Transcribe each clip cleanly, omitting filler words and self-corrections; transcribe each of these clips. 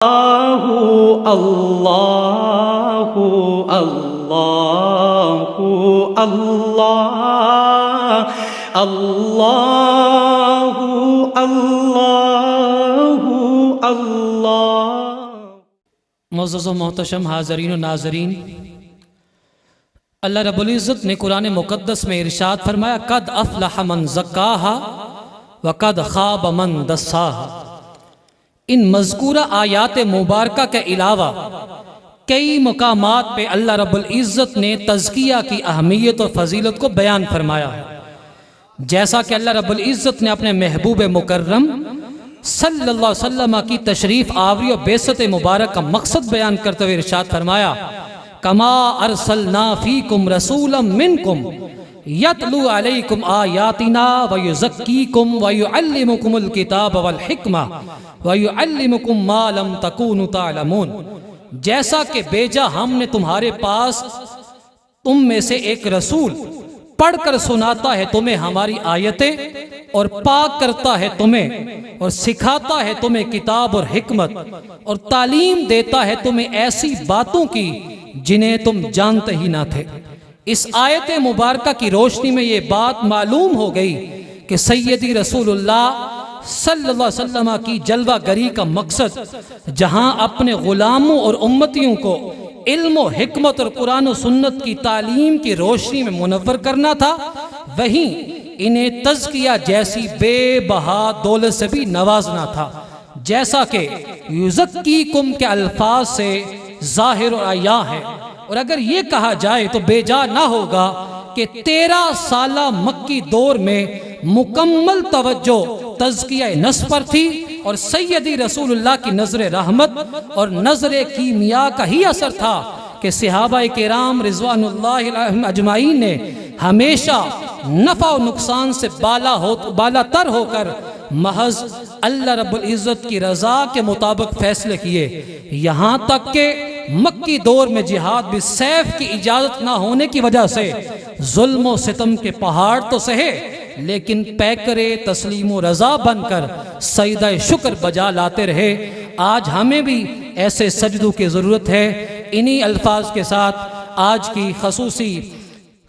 اللہ اللہ اللہ اللہ اللہ اللہ۔ معزز و محتشم حاضرین و ناظرین، اللہ رب العزت نے قرآن مقدس میں ارشاد فرمایا قد افلح من زکاہا وقد خاب من دساہا۔ ان مذکورہ آیات مبارکہ کے علاوہ کئی مقامات پہ اللہ رب العزت نے تزکیہ کی اہمیت اور فضیلت کو بیان فرمایا ہے، جیسا کہ اللہ رب العزت نے اپنے محبوب مکرم صلی اللہ علیہ وسلم کی تشریف آوری اور بعثت مبارک کا مقصد بیان کرتے ہوئے ارشاد فرمایا کما ارسلنا فیکم رسولا منکم یتلو علیکم آیاتنا ویزکیکم ویعلمکم الکتاب والحکمہ ویعلمکم ما لم تکونوا تعلمون۔ جیسا کہ بھیجا ہم نے تمہارے پاس تم میں سے ایک رسول، پڑھ کر سناتا ہے تمہیں ہماری آیتیں اور پاک کرتا ہے تمہیں اور سکھاتا ہے تمہیں کتاب اور حکمت اور تعلیم دیتا ہے تمہیں ایسی باتوں کی جنہیں تم جانتے ہی نہ تھے۔ اس آیت مبارکہ کی روشنی میں یہ بات معلوم ہو گئی کہ سیدی رسول اللہ صلی اللہ علیہ وسلم کی جلوہ گری کا مقصد جہاں اپنے غلاموں اور امتیوں کو علم و حکمت اور قرآن و سنت کی تعلیم کی روشنی میں منور کرنا تھا، وہیں انہیں تزکیہ جیسی بے بہا دولت سے بھی نوازنا تھا، جیسا کہ یزکیکم کے الفاظ سے ظاہر اور عیاں ہے۔ اور اگر یہ کہا جائے تو بے جا نہ ہوگا کہ 13 سالہ مکی دور میں مکمل توجہ تزکیہ نفس پر تھی اور سیدی رسول اللہ کی نظر رحمت اور نظر کیمیا کا ہی اثر تھا کہ صحابہ کرام رضوان اللہ علیہم اجمعین نے ہمیشہ نفع و نقصان سے بالا تر ہو کر محض اللہ رب العزت کی رضا کے مطابق فیصلے کیے، یہاں تک کہ مکی دور میں جہاد بھی سیف کی اجازت نہ ہونے کی وجہ سے ظلم و ستم کے پہاڑ تو سہے، لیکن پیکرے تسلیم و رضا بن کر سجدہ شکر بجا لاتے رہے۔ آج ہمیں بھی ایسے سجدوں کی ضرورت ہے۔ انہی الفاظ کے ساتھ آج کی خصوصی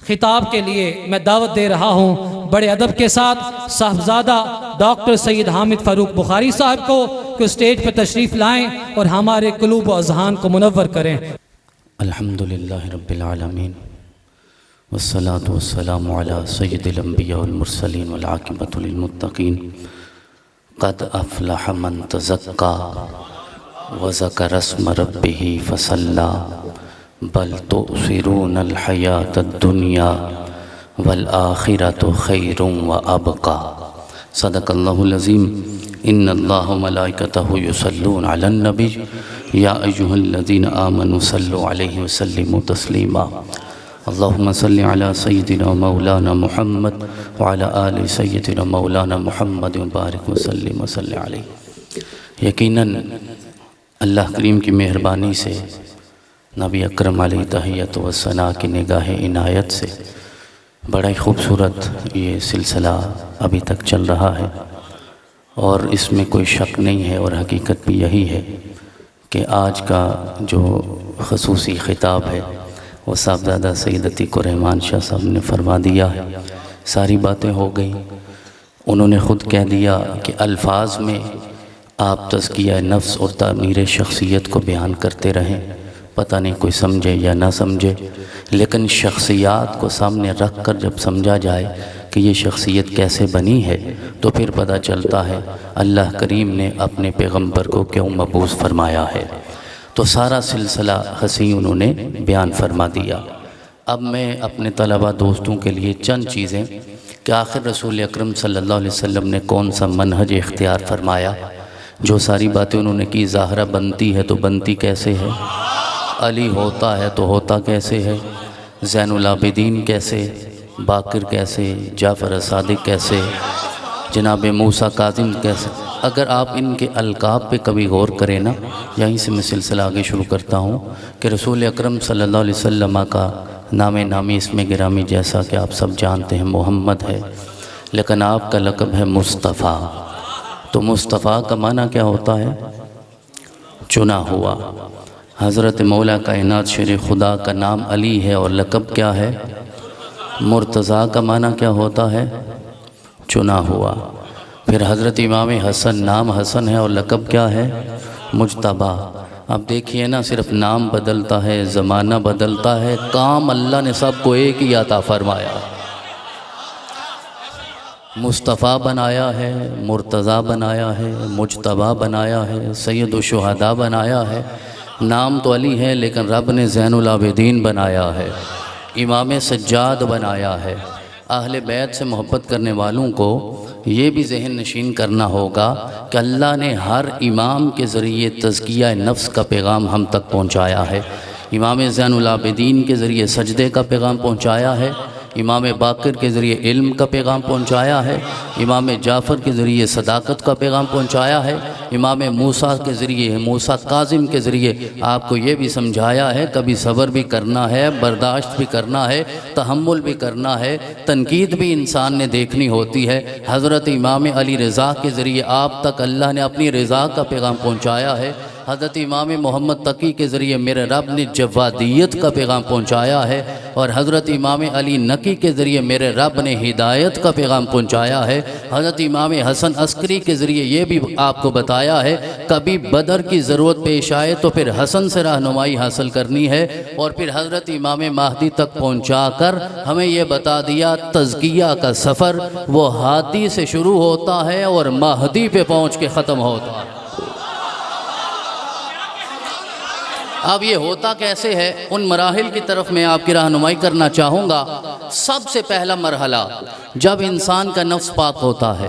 خطاب کے لیے میں دعوت دے رہا ہوں بڑے ادب کے ساتھ صاحبزادہ ڈاکٹر سید حامد فاروق بخاری صاحب کو کہ اسٹیج پہ تشریف لائیں اور ہمارے قلوب و اذہان کو منور کریں۔ الحمدللہ رب العالمین والصلاة والسلام علی سید الانبیاء والمرسلین والعاقبۃ للمتقین قد افلح من تزکا وذکر اسم ربہ فصلی بل تؤثرون الحیاة الدنیا والآخرة خیر وابقا۔ صدق اللہ العظیم۔ ان اللہ وملائکتہ یصلون علی النبی یا ایہا الذین آمنوا صلوا علیہ وسلموا تسلیما۔ اللہم صلی علی سیدنا مولانا محمد وعلی آل سیدنا مولانا محمد وبارک وسلم وصلی علیہ۔ یقیناً اللہ کریم کی مہربانی سے نبی اکرم علیہ تحیۃ و ثناء کی نگاہ عنایت سے بڑا ہی خوبصورت یہ سلسلہ ابھی تک چل رہا ہے، اور اس میں کوئی شک نہیں ہے اور حقیقت بھی یہی ہے کہ آج کا جو خصوصی خطاب ہے وہ صاحبزادہ سید عتیق الرحمن شاہ صاحب نے فرما دیا ہے۔ ساری باتیں ہو گئیں، انہوں نے خود کہہ دیا کہ الفاظ میں آپ تزکیہ نفس اور تعمیر شخصیت کو بیان کرتے رہیں، پتہ نہیں کوئی سمجھے یا نہ سمجھے، لیکن شخصیات کو سامنے رکھ کر جب سمجھا جائے کہ یہ شخصیت کیسے بنی ہے تو پھر پتہ چلتا ہے اللہ کریم نے اپنے پیغمبر کو کیوں مبعوث فرمایا ہے۔ تو سارا سلسلہ حسین انہوں نے بیان فرما دیا۔ اب میں اپنے طلبہ دوستوں کے لیے چند چیزیں کہ آخر رسول اکرم صلی اللہ علیہ وسلم نے کون سا منہج اختیار فرمایا، جو ساری باتیں انہوں نے کی، زہرہ بنتی ہے تو بنتی کیسے ہے، علی ہوتا ہے تو ہوتا کیسے ہے، زین العابدین کیسے، باقر کیسے، جعفر صادق کیسے، جناب موسیٰ کاظم کیسے۔ اگر آپ ان کے القاب پہ کبھی غور کریں نا، یہیں سے میں سلسلہ آگے شروع کرتا ہوں کہ رسول اکرم صلی اللہ علیہ وسلم کا نام نامی اسم گرامی جیسا کہ آپ سب جانتے ہیں محمد ہے، لیکن آپ کا لقب ہے مصطفیٰ۔ تو مصطفیٰ کا معنی کیا ہوتا ہے؟ چنا ہوا۔ حضرت مولا کائنات شیر خدا کا نام علی ہے اور لقب کیا ہے؟ مرتضیٰ کا معنی کیا ہوتا ہے؟ چنا ہوا۔ پھر حضرت امام حسن، نام حسن ہے اور لقب کیا ہے؟ مجتبیٰ۔ اب دیکھیے نا، صرف نام بدلتا ہے، زمانہ بدلتا ہے، کام اللہ نے سب کو ایک ہی عطا فرمایا۔ مصطفیٰ بنایا ہے، مرتضیٰ بنایا ہے، مجتبیٰ بنایا ہے، سید الشہداء بنایا ہے۔ نام تو علی ہے لیکن رب نے زین العابدین بنایا ہے، امام سجاد بنایا ہے۔ اہل بیت سے محبت کرنے والوں کو یہ بھی ذہن نشین کرنا ہوگا کہ اللہ نے ہر امام کے ذریعے تزکیہ نفس کا پیغام ہم تک پہنچایا ہے۔ امام زین العابدین کے ذریعے سجدے کا پیغام پہنچایا ہے، امام باقر کے ذریعے علم کا پیغام پہنچایا ہے، امام جعفر کے ذریعے صداقت کا پیغام پہنچایا ہے، امام موسیٰ کے ذریعے، موسیٰ کاظم کے ذریعے آپ کو یہ بھی سمجھایا ہے کبھی صبر بھی کرنا ہے، برداشت بھی کرنا ہے، تحمل بھی کرنا ہے، تنقید بھی انسان نے دیکھنی ہوتی ہے۔ حضرت امام علی رضا کے ذریعے آپ تک اللہ نے اپنی رضا کا پیغام پہنچایا ہے۔ حضرت امام محمد تقی کے ذریعے میرے رب نے جوادیت کا پیغام پہنچایا ہے، اور حضرت امام علی نقی کے ذریعے میرے رب نے ہدایت کا پیغام پہنچایا ہے۔ حضرت امام حسن عسکری کے ذریعے یہ بھی آپ کو بتایا ہے کبھی بدر کی ضرورت پیش آئے تو پھر حسن سے رہنمائی حاصل کرنی ہے، اور پھر حضرت امام مہدی تک پہنچا کر ہمیں یہ بتا دیا تزکیہ کا سفر وہ ہادی سے شروع ہوتا ہے اور مہدی پہ پہنچ کے ختم ہوتا ہے۔ اب یہ ہوتا کیسے ہے، ان مراحل کی طرف میں آپ کی رہنمائی کرنا چاہوں گا۔ سب سے پہلا مرحلہ جب انسان کا نفس پاک ہوتا ہے،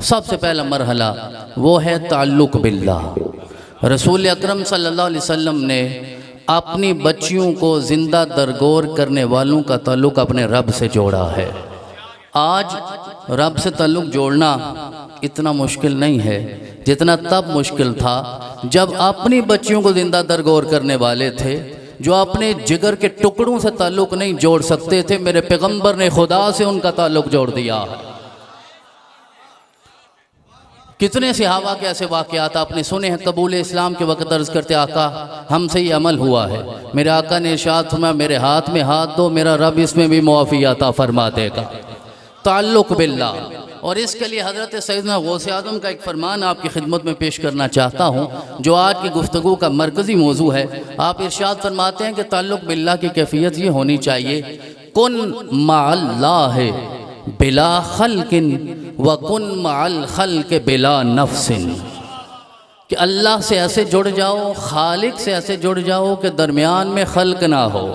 سب سے پہلا مرحلہ وہ ہے تعلق باللہ۔ رسول اکرم صلی اللہ علیہ وسلم نے اپنی بچیوں کو زندہ درگور کرنے والوں کا تعلق اپنے رب سے جوڑا ہے۔ آج رب سے تعلق جوڑنا اتنا مشکل نہیں ہے جتنا تب مشکل تھا جب اپنی بچیوں کو زندہ درگور کرنے والے تھے، جو اپنے جگر کے ٹکڑوں سے تعلق نہیں جوڑ سکتے تھے، میرے پیغمبر نے خدا سے ان کا تعلق جوڑ دیا۔ کتنے صحابہ کے ایسے واقعات آپ نے سنے ہیں۔ قبول اسلام کے وقت عرض کرتے آقا ہم سے یہ عمل ہوا ہے، میرے آقا نے ارشاد فرمایا میرے ہاتھ میں ہاتھ دو، میرا رب اس میں بھی معافی عطا فرما دے گا۔ تعلق باللہ، اور اس کے لیے حضرت سیدنا غوث اعظم کا ایک فرمان آپ کی خدمت میں پیش کرنا چاہتا ہوں جو آج کی گفتگو کا مرکزی موضوع ہے۔ آپ ارشاد فرماتے ہیں کہ تعلق باللہ کی کیفیت یہ ہونی چاہیے کن مع اللہ بلا خلق وکن مع الخلق بلا نفس، کہ اللہ سے ایسے جڑ جاؤ، خالق سے ایسے جڑ جاؤ کہ درمیان میں خلق نہ ہو،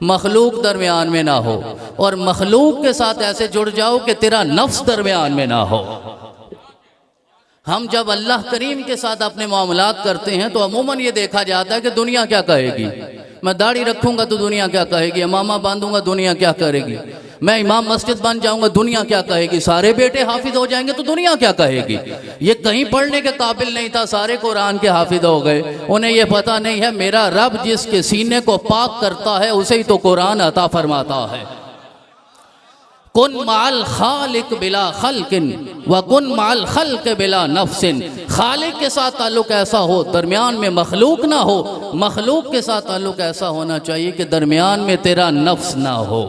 مخلوق درمیان میں نہ ہو، اور مخلوق کے ساتھ ایسے جڑ جاؤ کہ تیرا نفس درمیان میں نہ ہو۔ ہم جب اللہ کریم کے ساتھ اپنے معاملات کرتے ہیں تو عموماً یہ دیکھا جاتا ہے کہ دنیا کیا کہے گی، میں داڑھی رکھوں گا تو دنیا کیا کہے گی، امامہ باندھوں گا دنیا کیا کرے گی، میں امام مسجد بن جاؤں گا دنیا کیا کہے گی، سارے بیٹے حافظ ہو جائیں گے تو دنیا کیا کہے گی۔ یہ کہیں پڑھنے کے قابل نہیں تھا، سارے قرآن کے حافظ ہو گئے، انہیں یہ پتہ نہیں ہے میرا رب جس کے سینے کو پاک کرتا ہے اسے ہی تو قرآن عطا فرماتا ہے۔ کن مع الخالق بلا خلق وکن مع الخلق بلا نفس، خالق کے ساتھ تعلق ایسا ہو درمیان میں مخلوق نہ ہو، مخلوق کے ساتھ تعلق ایسا ہونا چاہیے کہ درمیان میں تیرا نفس نہ ہو۔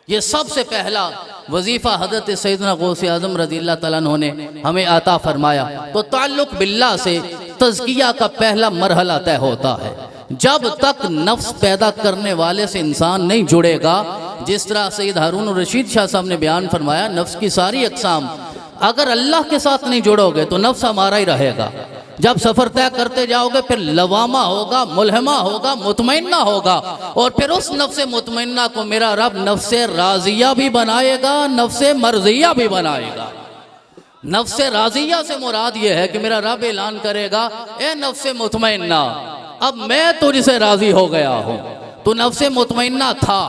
یہ سب سے پہلا وظیفہ حضرت سیدنا غوث اعظم رضی اللہ تعالیٰ عنہ نے ہمیں عطا فرمایا۔ تو تعلق باللہ سے تزکیہ کا پہلا مرحلہ طے ہوتا ہے۔ جب تک نفس پیدا کرنے والے سے انسان نہیں جڑے گا، جس طرح سید ہارون الرشید شاہ صاحب نے بیان فرمایا نفس کی ساری اقسام، اگر اللہ کے ساتھ نہیں جڑو گے تو نفس ہمارا ہی رہے گا۔ جب سفر طے کرتے جاؤ گے پھر لوامہ ہوگا، ملہمہ ہوگا، مطمئنہ ہوگا، اور پھر اس نفس مطمئنہ کو میرا رب نفس راضیہ بھی بنائے گا، نفس مرضیہ بھی بنائے گا۔ نفس راضیہ سے مراد یہ ہے کہ میرا رب اعلان کرے گا اے نفس مطمئنہ اب میں تجھ سے راضی ہو گیا ہوں، تو نفس مطمئنہ تھا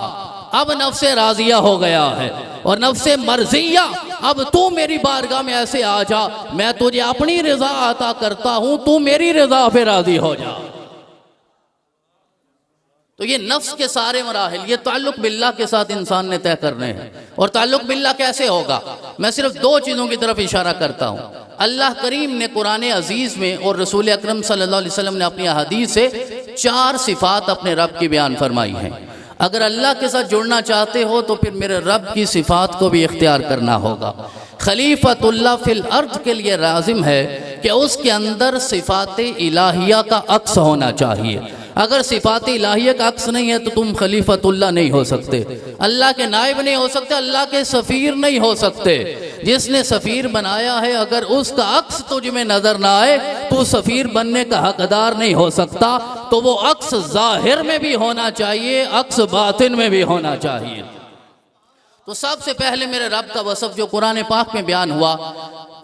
اب نفس راضیہ ہو گیا ہے، اور نفس مرضیہ اب تو میری بارگاہ میں ایسے آ جا، میں تجھے اپنی رضا عطا کرتا ہوں، تو میری رضا پہ راضی ہو جا۔ تو یہ نفس کے سارے مراحل، یہ تعلق باللہ کے ساتھ انسان نے طے کرنے ہیں۔ اور تعلق باللہ کیسے ہوگا؟ میں صرف دو چیزوں کی طرف اشارہ کرتا ہوں۔ اللہ کریم نے قرآن عزیز میں اور رسول اکرم صلی اللہ علیہ وسلم نے اپنی احادیث سے 4 صفات اپنے رب کی بیان فرمائی ہیں۔ اگر اللہ کے ساتھ جڑنا چاہتے ہو تو پھر میرے رب کی صفات کو بھی اختیار کرنا ہوگا۔ خلیفۃ اللہ فی الارض کے لیے لازم ہے کہ اس کے اندر صفات الہیہ کا عکس ہونا چاہیے۔ اگر صفات الہیہ کا عکس نہیں ہے تو تم خلیفۃ اللہ نہیں ہو سکتے، اللہ کے نائب نہیں ہو سکتے، اللہ کے سفیر نہیں ہو سکتے۔ جس نے سفیر بنایا ہے اگر اس کا عکس تجھ میں نظر نہ آئے تو سفیر بننے کا حقدار نہیں ہو سکتا۔ تو وہ عکس ظاہر میں بھی ہونا چاہیے، عکس باطن میں بھی ہونا چاہیے۔ تو سب سے پہلے میرے رب کا وصف جو قرآن پاک میں بیان ہوا،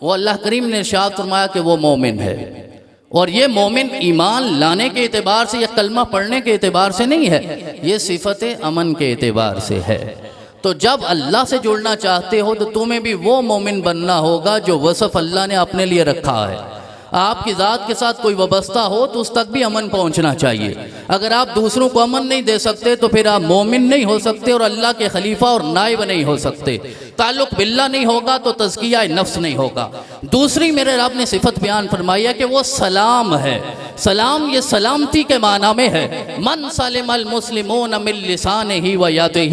وہ اللہ کریم نے ارشاد فرمایا کہ وہ مومن ہے۔ اور یہ مومن ایمان لانے کے اعتبار سے یا کلمہ پڑھنے کے اعتبار سے نہیں ہے، یہ صفت امن کے اعتبار سے ہے۔ تو جب اللہ سے جڑنا چاہتے ہو تو تمہیں بھی وہ مومن بننا ہوگا جو وصف اللہ نے اپنے لیے رکھا ہے۔ آپ کی ذات کے ساتھ کوئی وابستہ ہو تو اس تک بھی امن پہنچنا چاہیے۔ اگر آپ دوسروں کو امن نہیں دے سکتے تو پھر آپ مومن نہیں ہو سکتے اور اللہ کے خلیفہ اور نائب نہیں ہو سکتے۔ تعلق باللہ نہیں ہوگا تو تزکیہ نفس نہیں ہوگا۔ دوسری میرے رب نے صفت بیان فرمائی ہے کہ وہ سلام ہے۔ سلام یہ سلامتی کے معنی میں ہے۔ من سلم المسلمون من لسانہ و یدہ،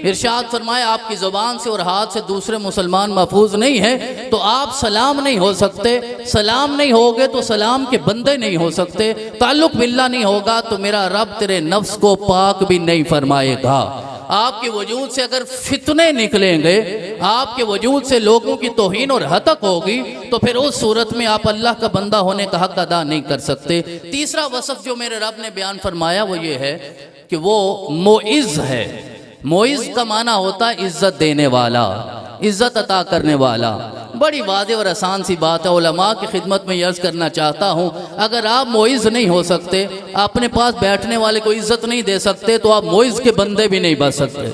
ارشاد فرمایا آپ کی زبان سے اور ہاتھ سے دوسرے مسلمان محفوظ نہیں ہیں تو آپ سلام نہیں ہو سکتے۔ سلام نہیں ہوگے تو سلام کے بندے نہیں ہو سکتے۔ تعلق باللہ نہیں ہوگا تو میرا رب تیرے نفس کو پاک بھی نہیں فرمائے گا۔ آپ کے وجود سے اگر فتنے نکلیں گے، آپ کے وجود سے لوگوں کی توہین اور ہتک ہوگی تو پھر اس صورت میں آپ اللہ کا بندہ ہونے کا حق ادا نہیں کر سکتے۔ تیسرا وصف جو میرے رب نے بیان فرمایا وہ یہ ہے کہ وہ معز ہے۔ معز کا معنی ہوتا ہے عزت دینے والا، عزت عطا کرنے والا۔ بڑی واضح اور آسان سی بات ہے، علماء کی خدمت میں یہ عرض کرنا چاہتا ہوں، اگر آپ معز نہیں ہو سکتے، اپنے پاس بیٹھنے والے کو عزت نہیں دے سکتے تو آپ معز کے بندے بھی نہیں بن سکتے۔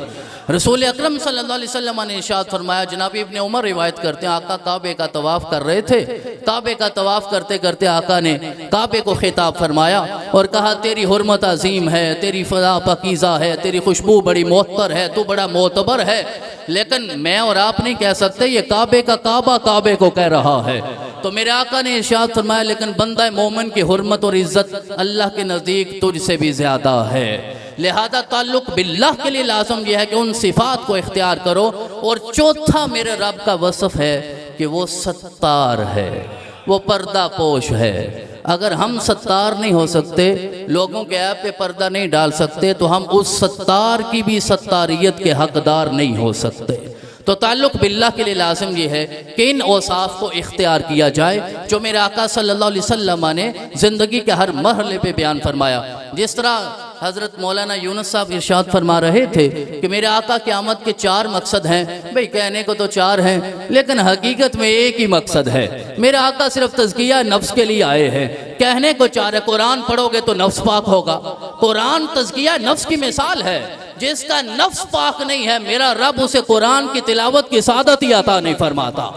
رسول اکرم صلی اللہ علیہ وسلم نے ارشاد فرمایا، جناب ابن عمر روایت کرتے ہیں، آقا کعبے کا طواف کر رہے تھے، کعبے کا طواف کرتے کرتے آقا نے کعبے کو خطاب فرمایا اور کہا تیری حرمت عظیم ہے، تیری فضا پاکیزہ ہے، تیری خوشبو بڑی معطر ہے، تو بڑا معتبر ہے، لیکن میں اور آپ نہیں کہہ سکتے، یہ کعبے کا کعبہ کعبے کو کہہ رہا ہے۔ تو میرے آقا نے ارشاد فرمایا لیکن بندہ مومن کی حرمت اور عزت اللہ کے نزدیک تجھ سے بھی زیادہ ہے۔ لہذا تعلق باللہ کے لیے لازم یہ ہے کہ ان صفات کو اختیار کرو۔ اور چوتھا میرے رب کا وصف ہے کہ وہ ستار ہے، وہ پردہ پوش ہے۔ اگر ہم ستار نہیں ہو سکتے، لوگوں کے عیب پہ پردہ نہیں ڈال سکتے تو ہم اس ستار کی بھی ستاریت کے حقدار نہیں ہو سکتے۔ تو تعلق باللہ کے لیے لازم یہ ہے کہ ان اوصاف کو اختیار کیا جائے جو میرے آقا صلی اللہ علیہ وسلم نے زندگی کے ہر مرحلے پہ بیان فرمایا۔ جس طرح حضرت مولانا یونس صاحب ارشاد فرما رہے تھے کہ میرے آقا کی آمد کے 4 مقصد ہیں، بھئی کہنے کو تو 4 ہیں لیکن حقیقت میں ایک ہی مقصد ہے۔ میرے آقا صرف تزکیہ نفس کے لیے آئے ہیں، کہنے کو 4 ہے، قرآن پڑھو گے تو نفس پاک ہوگا۔ قرآن تزکیہ نفس کی مثال ہے، جس کا نفس پاک نہیں ہے میرا رب اسے قرآن کی تلاوت کی سعادت ہی عطا نہیں فرماتا۔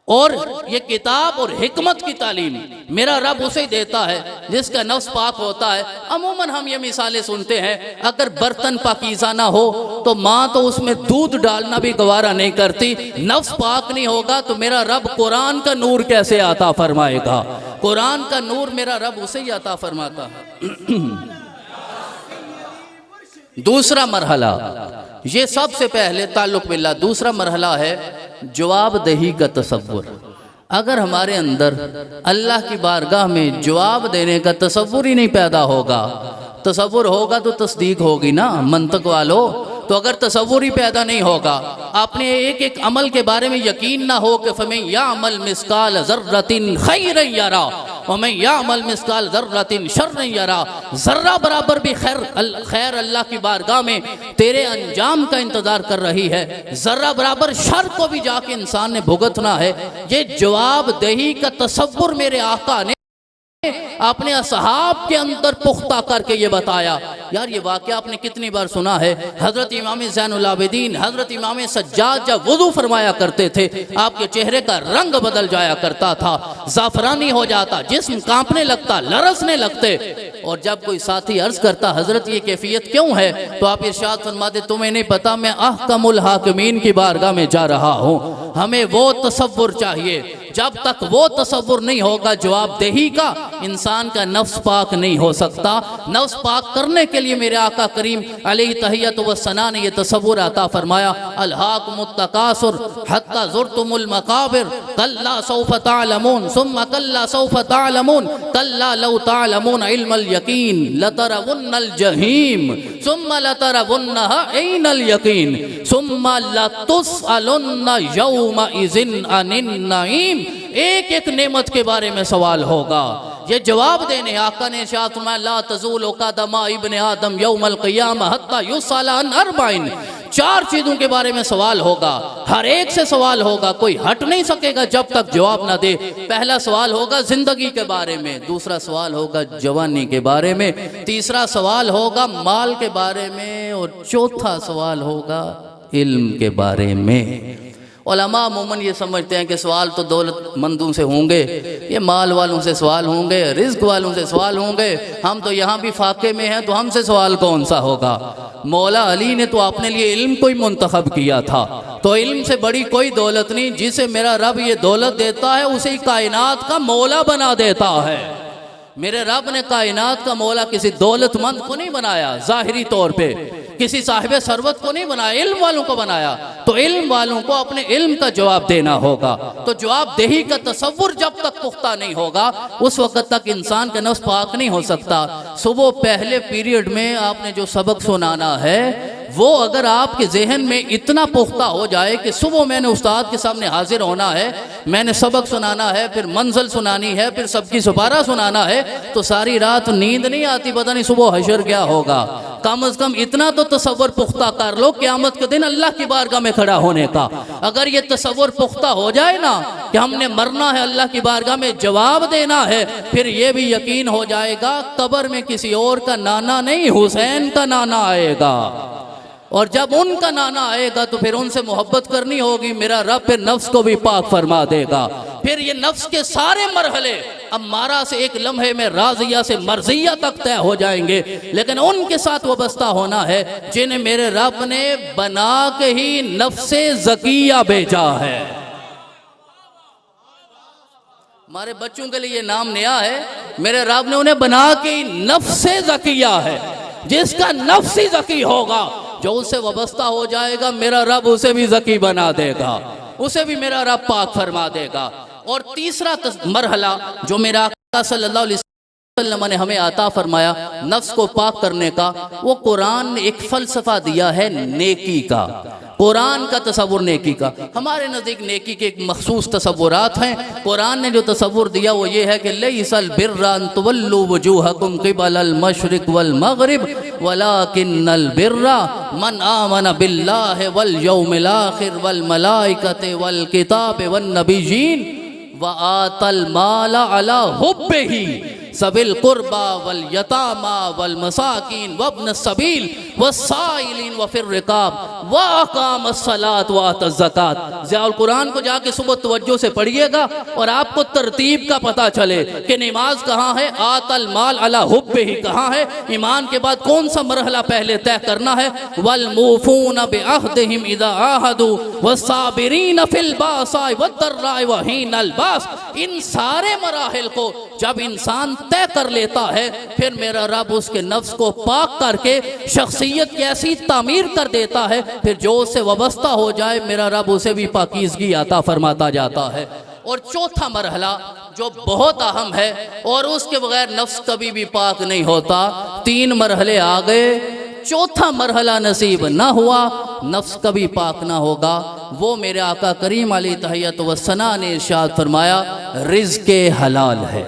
اور یہ کتاب اور حکمت کی تعلیم میرا رب اسے دیتا ہے جس کا نفس پاک ہوتا ہے۔ عموماً ہم یہ مثالیں سنتے ہیں، اگر برتن پاکیزہ نہ ہو تو ماں تو اس میں دودھ ڈالنا بھی گوارا نہیں کرتی، نفس پاک نہیں ہوگا تو میرا رب قرآن کا نور کیسے عطا فرمائے گا؟ قرآن کا نور میرا رب اسے ہی عطا فرماتا ہے۔ دوسرا مرحلہ، یہ سب سے پہلے تعلق باللہ۔ دوسرا مرحلہ ہے جواب دہی کا تصور۔ اگر ہمارے اندر اللہ کی بارگاہ میں جواب دینے کا تصور ہی نہیں پیدا ہوگا، تصور ہوگا تو تصدیق ہوگی نا منطق والو۔ تو اگر تصور ہی پیدا نہیں ہوگا، اپنے ایک ایک عمل کے بارے میں یقین نہ ہو کہ فَمَن يَعْمَلْ مِثْقَالَ ذَرَّةٍ خَيْرًا يَرَهُ وَمَن يَعْمَلْ مِثْقَالَ ذَرَّةٍ شَرًّا يَرَهُ، ذرہ برابر بھی خیر اللہ کی بارگاہ میں تیرے انجام کا انتظار کر رہی ہے، ذرہ برابر شر کو بھی جا کے انسان نے بھگتنا ہے۔ یہ جواب دہی کا تصور میرے آقا نے اپنے اصحاب کے اندر پختہ کر کے یہ بتایا۔ یار یہ واقعہ آپ نے کتنی بار سنا ہے، حضرت امام زین العابدین، حضرت امام سجاد جب وضو فرمایا کرتے تھے آپ کے چہرے کا رنگ بدل جایا کرتا تھا، زعفرانی ہو جاتا، جسم کانپنے لگتا، لرزنے لگتے، اور جب کوئی ساتھی عرض کرتا حضرت یہ کیفیت کیوں ہے تو آپ ارشاد فرماتے تمہیں نہیں پتا میں احکم الحاکمین کی بارگاہ میں جا رہا ہوں. ہمیں وہ تصور چاہیے. جب تک وہ تصور نہیں ہوگا جواب دہی کا انسان کا نفس پاک نہیں ہو سکتا. نفس پاک کرنے کے لیے میرے آقا کریم علیہ تحیت و ثنا نے یہ تصور عطا فرمایا الہاکم التکاثر حتی زرتم المقابر کلا سوف تعلمون ثم کلا سوف تعلمون کلا لو تعلمون علم الیقین لترون الجحیم ثم لترونها عین الیقین ثم لتسألن یومئذ عن النعیم. ایک ایک نعمت کے بارے میں سوال ہوگا. یہ جواب دینے آقا نے ارشاد فرمایا لا تزول قدم ابن آدم یوم القیامہ حتی یسأل عن اربعین. 4 چیزوں کے بارے میں سوال ہوگا. ہر ایک سے سوال ہوگا. کوئی ہٹ نہیں سکے گا جب تک جواب نہ دے. پہلا سوال ہوگا زندگی کے بارے میں. دوسرا سوال ہوگا جوانی کے بارے میں. تیسرا سوال ہوگا مال کے بارے میں. اور چوتھا سوال ہوگا علم کے بارے میں. علماء عموماً یہ سمجھتے ہیں کہ سوال تو دولت مندوں سے ہوں گے, یہ مال والوں سے سوال ہوں گے, رزق والوں سے سوال ہوں گے. ہم تو یہاں بھی فاقے میں ہیں تو ہم سے سوال کون سا ہوگا. مولا علی نے تو اپنے لیے علم کو ہی منتخب کیا تھا. تو علم سے بڑی کوئی دولت نہیں. جسے میرا رب یہ دولت دیتا ہے اسے کائنات کا مولا بنا دیتا ہے. میرے رب نے کائنات کا مولا کسی دولت مند کو نہیں بنایا ظاہری طور پہ, کسی صاحب ثروت کو نہیں بنایا, علم والوں کو بنایا. تو علم والوں کو اپنے علم کا جواب دینا ہوگا. تو جواب دہی کا تصور جب تک پختہ نہیں ہوگا اس وقت تک انسان کا نفس پاک نہیں ہو سکتا. صبح پہلے پیریڈ میں آپ نے جو سبق سنانا ہے وہ اگر آپ کے ذہن میں اتنا پختہ ہو جائے کہ صبح میں نے استاد کے سامنے حاضر ہونا ہے, میں نے سبق سنانا ہے, پھر منزل سنانی ہے, پھر سب کی سپارہ سنانا ہے, تو ساری رات نیند نہیں آتی, پتہ نہیں صبح حشر کیا ہوگا. کم از کم اتنا تو تصور پختہ کر لو قیامت کے دن اللہ کی بارگاہ میں کھڑا ہونے کا. اگر یہ تصور پختہ ہو جائے نا کہ ہم نے مرنا ہے, اللہ کی بارگاہ میں جواب دینا ہے, پھر یہ بھی یقین ہو جائے گا قبر میں کسی اور کا نانا نہیں حسین کا نانا آئے گا. اور جب ان کا نانا آئے گا تو پھر ان سے محبت کرنی ہوگی. میرا رب پھر نفس کو بھی پاک فرما دے گا. پھر یہ نفس کے سارے مرحلے امارہ سے ایک لمحے میں راضیہ سے مرضیہ تک طے ہو جائیں گے, لیکن ان کے ساتھ وابستہ ہونا ہے جنہیں میرے رب نے بنا کے ہی نفس زکیہ بھیجا ہے. ہمارے بچوں کے لیے یہ نام نیا ہے. میرے رب نے انہیں بنا کے ہی نفس زکیہ ہے. جس کا نفس ہی زکی ہوگا, جو اس سے وابستہ ہو جائے گا, میرا رب اسے بھی زکی بنا دے گا, اسے بھی میرا رب پاک فرما دے گا. اور تیسرا مرحلہ جو میرا آقا صلی اللہ علیہ وسلم نے ہمیں عطا فرمایا نفس کو پاک کرنے کا, وہ قرآن نے ایک فلسفہ دیا ہے نیکی کا. قرآن کا تصور نیکی کا. ہمارے نزدیک نیکی کے ایک مخصوص تصورات ہیں. قرآن نے جو تصور دیا وہ یہ ہے کہ لیس البر ان تولوا وجوہکم قبل المشرق والمغرب ولکن البر من آمن باللہ والیوم الاخر والملائکۃ والکتاب والنبیین وآت المال علی حبہ ذوی القربى والیتامى والمساکین وابن السبیل والسائلین وفی الرقاب واقام الصلاۃ وآت الزکاۃ. ضیاء القرآن کو جا کے صبح توجہ سے پڑھیے گا اور آپ کو ترتیب کا پتہ چلے کہ نماز کہاں ہے, آت المال علی حبہ کہاں ہے, ایمان کے بعد کون سا مرحلہ پہلے طے کرنا ہے. والموفون بعہدہم اذا عاہدوا والصابرین فی الباساء والضراء وحین الباس. ان سارے مراحل کو جب انسان طے کر لیتا ہے پھر میرا رب اس کے نفس کو پاک کر کے شخصیت کی ایسی تعمیر کر دیتا ہے, پھر جو اس سے وابستہ ہو جائے میرا رب اسے بھی پاکیزگی عطا فرماتا جاتا ہے. اور چوتھا مرحلہ جو بہت اہم ہے اور اس کے بغیر نفس کبھی بھی پاک نہیں ہوتا. 3 مرحلے آ گئے, چوتھا مرحلہ نصیب نہ ہوا, نفس کبھی پاک نہ ہوگا. وہ میرے آقا کریم علیہ تحیت و ثنا نے ارشاد فرمایا رزق حلال ہے.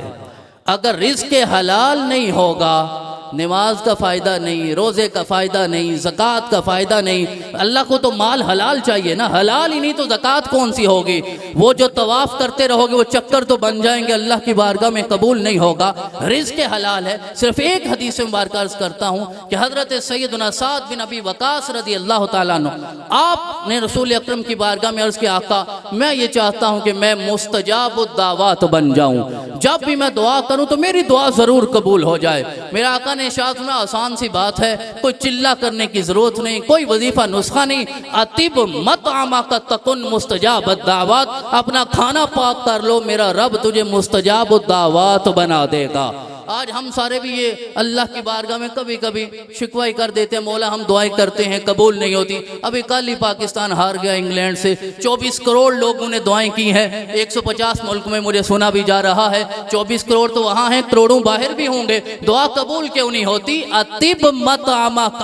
اگر رزق حلال نہیں ہوگا نماز کا فائدہ نہیں, روزے کا فائدہ نہیں, زکوٰۃ کا فائدہ نہیں. اللہ کو تو مال حلال چاہیے نا, حلال ہی نہیں تو زکوٰۃ کون سی ہوگی. وہ جو طواف کرتے رہو گے وہ چکر تو بن جائیں گے, اللہ کی بارگاہ میں قبول نہیں ہوگا. رزق حلال ہے. صرف ایک حدیث مبارکہ عرض کرتا ہوں کہ حضرت سیدنا سعد بن ابی وقاص رضی اللہ تعالیٰ عنہ, آپ نے رسول اکرم کی بارگاہ میں عرض کیا آقا میں یہ چاہتا ہوں کہ میں مستجاب الدعوات بن جاؤں. جب بھی میں دعا کروں تو میری دعا ضرور قبول ہو جائے۔ میرا آقا نے ارشاد میں آسان سی بات ہے، کوئی چلہ کرنے کی ضرورت نہیں، کوئی وظیفہ نسخہ نہیں۔ اطب مطعمک تکن مستجاب الدعوات، اپنا کھانا پاک کر لو، میرا رب تجھے مستجاب الدعوات بنا دے گا۔ آج ہم سارے بھی یہ اللہ کی بارگاہ میں کبھی کبھی شکوہ کر دیتے ہیں، مولا ہم دعائیں کرتے ہیں قبول نہیں ہوتی۔ ابھی کل ہی پاکستان ہار گیا انگلینڈ سے، 24 کروڑ لوگوں نے دعائیں کی ہیں، 150 ملک میں مجھے سنا بھی جا رہا ہے۔ 24 کروڑ تو وہاں ہیں، کروڑوں باہر بھی ہوں گے، دعا قبول کیوں نہیں ہوتی؟ اطب مطعمک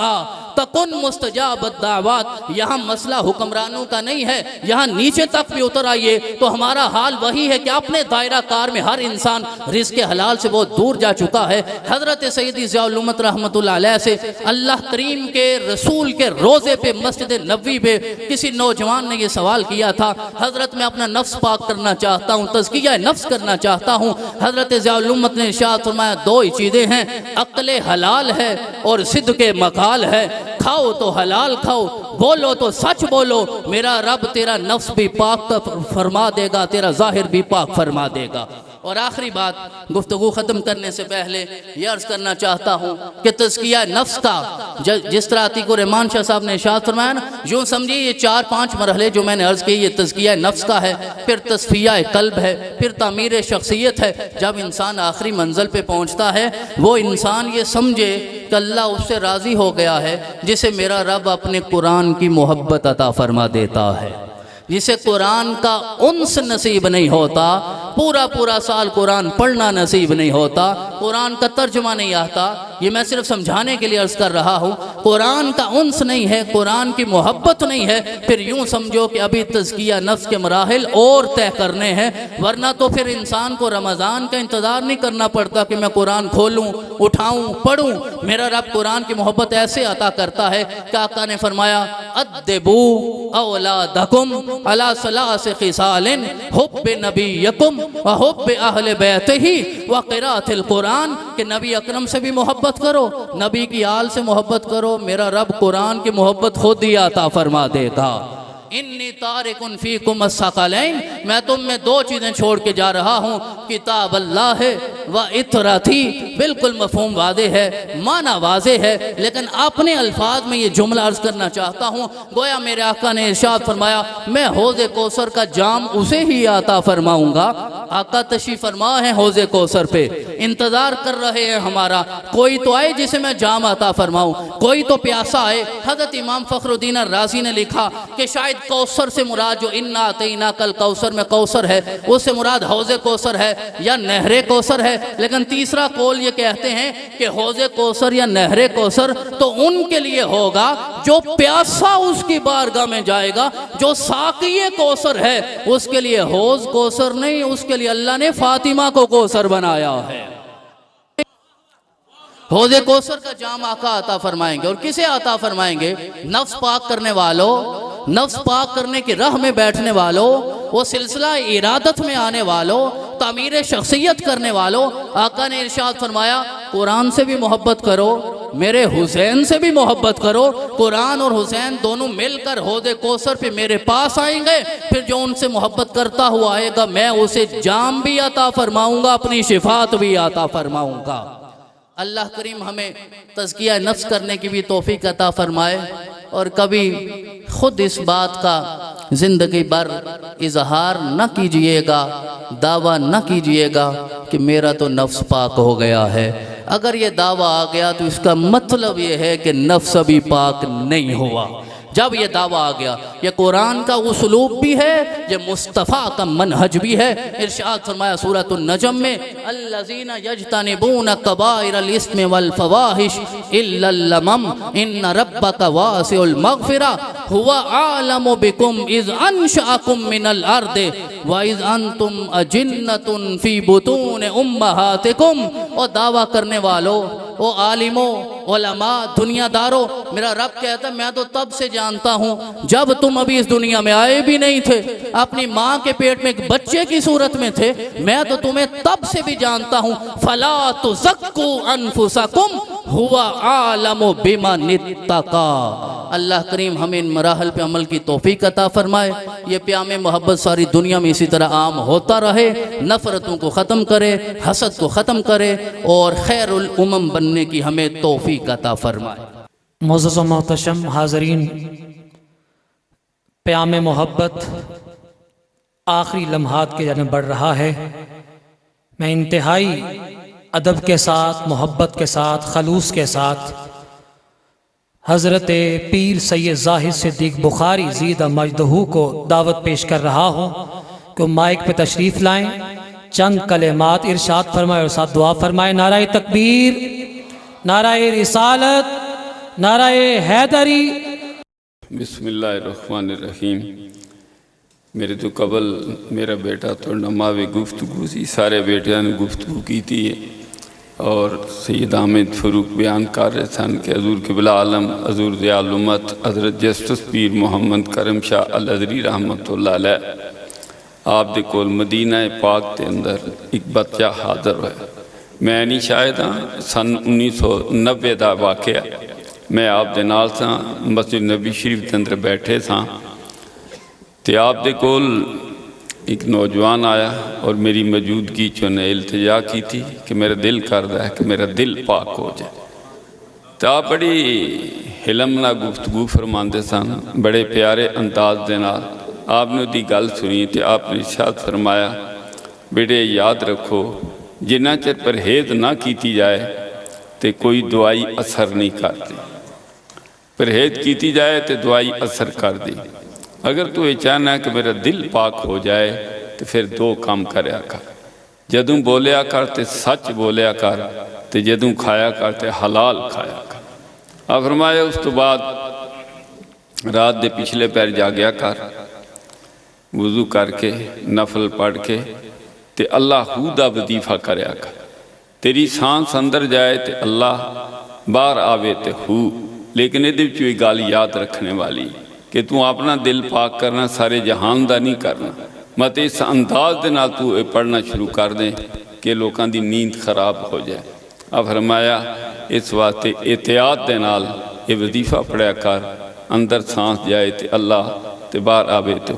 تکن مستجاب الدعوات۔ یہاں مسئلہ حکمرانوں کا نہیں ہے، یہاں نیچے تک بھی اتر آئیے تو ہمارا حال وہی ہے کہ اپنے دائرہ کار میں ہر انسان رزق حلال سے بہت دور جا چکا ہے۔ حضرت سیدی ضیاء الامت رحمۃ اللہ علیہ سے اللہ کریم کے رسول کے روزے پہ مسجد نبوی پہ کسی نوجوان نے یہ سوال کیا تھا، حضرت میں اپنا نفس پاک کرنا چاہتا ہوں، تزکیہ نفس کرنا چاہتا ہوں۔ حضرت ضیاء الامت نے ارشاد فرمایا دو ہی چیزیں ہیں، عقل حلال ہے اور صدق مقال ہے۔ کھاؤ تو حلال کھاؤ، بولو تو سچ بولو، میرا رب تیرا نفس بھی پاک فرما دے گا، تیرا ظاہر بھی پاک فرما دے گا۔ اور آخری بات گفتگو ختم کرنے سے پہلے یہ عرض کرنا چاہتا ہوں کہ تزکیہ نفس کا جس طرح عتیق الرحمان شاہ صاحب نے ارشاد فرمایا نا، یوں سمجھیے یہ 4-5 مرحلے جو میں نے عرض کی، یہ تزکیہ نفس کا ہے، پھر تصفیہ قلب ہے، پھر تعمیر شخصیت ہے۔ جب انسان آخری منزل پہ پہنچتا ہے وہ انسان یہ سمجھے کہ اللہ اس سے راضی ہو گیا ہے، جسے میرا رب اپنے قرآن کی محبت عطا فرما دیتا ہے، جسے قرآن کا انس نصیب نہیں ہوتا، پورا سال قرآن پڑھنا نصیب نہیں ہوتا، قرآن کا ترجمہ نہیں آتا۔ یہ میں صرف سمجھانے کے لیے عرض کر رہا ہوں، قرآن کا انس نہیں ہے، قرآن کی محبت نہیں ہے، پھر یوں سمجھو کہ ابھی تزکیہ نفس کے مراحل اور طے کرنے ہیں، ورنہ تو پھر انسان کو رمضان کا انتظار نہیں کرنا پڑتا کہ میں قرآن کھولوں، اٹھاؤں، پڑھوں۔ میرا رب قرآن کی محبت ایسے عطا کرتا ہے کہ آقا نے فرمایا ادبو اولادکم علی ثلاث خصال حب نبیکم وحب اہل بیتہ وقراءۃ القرآن، کہ نبی اکرم سے بھی محبت کرو، نبی کی آل سے محبت کرو، میرا رب قرآن کی محبت خود ہی عطا فرما دے گا۔ انی تارکن فیکم الثقلین، میں تم میں دو چیزیں چھوڑ کے جا رہا ہوں، کتاب اللہ و اطرتی۔ بالکل مفہوم واضح ہے، معنی واضح ہے، لیکن اپنے الفاظ میں یہ جملہ عرض کرنا چاہتا ہوں۔ گویا میرے آقا نے ارشاد فرمایا میں حوض کوثر کا جام اسے ہی عطا فرماؤں گا۔ آقا تشریف فرما ہے حوض کوثر پہ، انتظار کر رہے ہیں ہمارا، کوئی تو آئے جسے میں جام عطا فرماؤں، کوئی تو پیاسا آئے۔ حضرت امام فخر الدین الرازی نے لکھا کہ شاید کوثر سے مراد جو انا اعطیناک الکوثر میں کوثر ہے، اس سے مراد حوض کوثر ہے یا نہر کوثر ہے، لیکن تیسرا قول یہ کہتے ہیں کہ حوض کوثر یا نہر کوثر تو ان کے لیے ہوگا جو پیاسا اس کی بارگاہ میں جائے گا، جو ساقی کوثر ہے اس کے لیے حوض کوثر نہیں، اس کے لیے اللہ نے فاطمہ کو کوثر بنایا ہے۔ حوض کوثر کا جام آقا عطا فرمائیں گے، اور کسے عطا فرمائیں گے؟ نفس پاک کرنے والوں، نفس پاک کرنے کی راہ میں بیٹھنے والوں، وہ سلسلہ ارادت میں آنے والوں، تعمیر شخصیت کرنے والوں۔ آقا نے ارشاد فرمایا قرآن سے بھی محبت کرو، میرے حسین سے بھی محبت کرو، قرآن اور حسین دونوں مل کر حوض کوثر پہ میرے پاس آئیں گے، پھر جو ان سے محبت کرتا ہوا آئے گا میں اسے جام بھی عطا فرماؤں گا، اپنی شفاعت بھی عطا فرماؤں گا۔ اللہ کریم ہمیں تزکیہ نفس کرنے کی بھی توفیق عطا فرمائے، اور کبھی خود اس بات کا زندگی بھر اظہار نہ کیجئے گا، دعویٰ نہ کیجئے گا کہ میرا تو نفس پاک ہو گیا ہے۔ اگر یہ دعویٰ آ گیا تو اس کا مطلب یہ ہے کہ نفس ابھی پاک نہیں ہوا۔ جب یہ دعویٰ آ گیا، یہ قرآن کا اسلوب بھی ہے، یہ مصطفیٰ کا منہج بھی ہے۔ ارشاد فرمایا سورۃ النجم میں الذین یجتنبون کبائر الاثم والفواحش الا اللمم ان ربک واسع المغفرہ هو اعلم بکم اذ انشأکم من الارض واذ انتم اجنۃ فی بطون امہاتکم۔ اور دعویٰ کرنے والوں، او عالموں، علماء، دنیا داروں، میرا رب کہتا ہے میں تو تب سے جانتا ہوں جب تم ابھی اس دنیا میں آئے بھی نہیں تھے، اپنی ماں کے پیٹ میں ایک بچے کی صورت میں تھے، میں تو تمہیں تب سے بھی جانتا ہوں۔ فلا تزکوا انفسکم هو اعلم بمن اتقی۔ اللہ کریم ہمیں ان مراحل پہ عمل کی توفیق عطا فرمائے، یہ پیام محبت ساری دنیا میں اسی طرح عام ہوتا رہے، نفرتوں کو ختم کرے، حسد کو ختم کرے اور خیر الامم بننے کی ہمیں توفیق عطا فرمائے۔ معزز و محتشم حاضرین، پیام محبت آخری لمحات کے جانب بڑھ رہا ہے۔ میں انتہائی ادب کے ساتھ، محبت کے ساتھ، خلوص کے ساتھ حضرت پیر سید زاہد صدیق بخاری زیدہ مجدہ کو دعوت پیش کر رہا ہوں کہ مائک پہ تشریف لائیں، چند کلمات ارشاد فرمائے اور ساتھ دعا فرمائے۔ نعرہ تکبیر، نعرہ رسالت، نعرہ حیدری۔ بسم اللہ الرحمن الرحیم۔ میرے تو قبل میرا بیٹا تو نماوی گفتگو سی، سارے بیٹیاں نے گفتگو کی تھی اور سید حامد فروق بیان کر رہے تھے کہ حضور قبلہ عالم، حضور ضیاء الامت حضرت جسٹس پیر محمد کرم شاہ الازہری رحمۃ اللہ علیہ آپ دے کول مدینہ پاک دے اندر ایک بچہ حاضر ہوئے۔ میں نہیں شاید ہاں سن 1990 دا واقعہ، میں آپ دے نال ساں مسجد نبی شریف دے اندر بیٹھے ساں تے آپ دے کول ایک نوجوان آیا اور میری موجودگی چنے التجا کی تھی کہ میرا دل کر رہا ہے کہ میرا دل پاک ہو جائے۔ تو آپ بڑی حلمنا گفتگو فرماندے سن، بڑے پیارے انداز دے نال آپ نے دی گل سنی تے آپ نے ارشاد فرمایا بیٹے یاد رکھو جنہ چر پرہیز نہ کیتی جائے تے کوئی دعائی اثر نہیں کرتی، پرہیز کیتی جائے تے دعائی اثر کر دی۔ اگر تو یہ چاہنا ہے کہ میرا دل پاک ہو جائے تو پھر دو کام کریا کر، جدوں بولیا کر تے سچ بولیا کر تے جدوں کھایا کر تے حلال کھایا کر۔ آپ فرمایا اس تو بعد رات دے پچھلے پیر جاگیا کر، وضو کر کے نفل پڑھ کے تے اللہ دا وظیفہ کریا کر، تیری سانس اندر جائے تے اللہ باہر آوے تے لیکن ادھر چوئی گال یاد رکھنے والی کہ تو اپنا دل پاک کرنا سارے جہان دا نہیں کرنا، مت اس انداز دے نال تو پڑھنا شروع کر دیں کہ لوکاں دی نیند خراب ہو جائے۔ اب فرمایا اس واسطے احتیاط دے نال یہ وظیفہ پڑھیا کر، اندر سانس جائے تے اللہ تے باہر آوے تے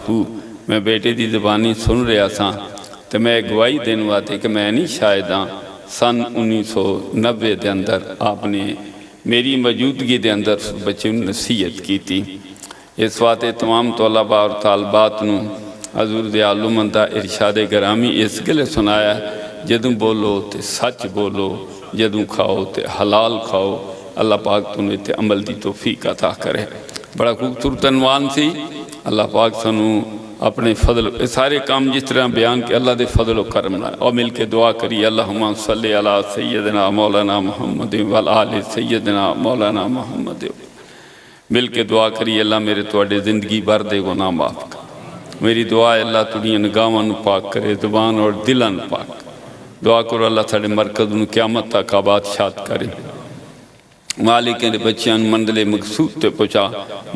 میں بیٹے دی زبانی سن رہا ساں تے میں گواہی دین واسطے کہ میں نہیں شاید ہاں سن 1990 دے اندر آپ نے میری موجودگی دے اندر بچے نصیحت کی تھی۔ اس واسطے تمام طلباء اور طالبات نو حضور ضیاء الامت دا ارشاد گرامی اس گلے سنایا جدوں بولو تے سچ بولو، جدوں کھاؤ تے حلال کھاؤ، اللہ پاک تمہیں تے عمل دی توفیق عطا کرے۔ بڑا خوبصورت عنوان سی، اللہ پاک سنو اپنے فضل سارے کام جس طرح بیان کہ اللہ دے فضل و کرم نہ اور مل کے دعا کری اللہم صلی علی سیدنا مولانا محمد والآل سیدنا مولانا محمد، مل کے دعا کری اللہ میرے توڑے زندگی بھر دے گناہ معاف کر، میری دعا ہے اللہ تڑی نگاہاں پاک کرے، زبان اور دلان پاک، دعا کرو اللہ تھڑے مرکز انہوں قیامت تک آباد شاد کرے، مالکیں دے بچیاں مندلے مقصود تے پہنچا،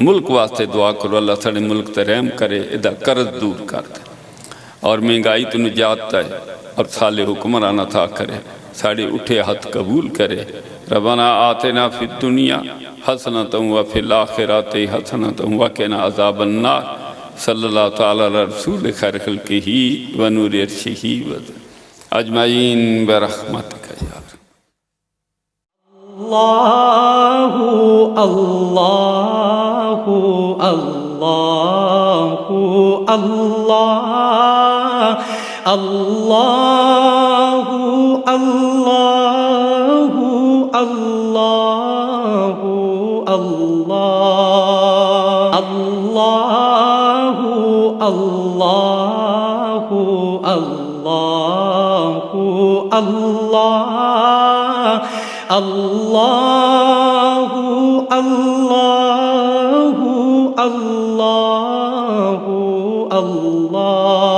ملک واسطے دعا کرو اللہ تھڑے ملک تے رحم کرے، ادھا قرض دور کر دے اور مہنگائی تو نجات ہے اور صالح حکمران عطا کرے، ساڑے اٹھے ہاتھ قبول کرے۔ ربنا آتنا فی الدنیا حسنۃ وفی الآخرات حسنۃ وقنا عذاب النار، صلی اللہ تعالی علی رسول خیر خلقہ ونور عرشہ اجمعین برحمتک یا رب۔ اللہ اللہ اللہ اللہ اللہ اللہ اللہ اللہ اللہ اللہ اللہ اللہ اللہ اللہ اللہ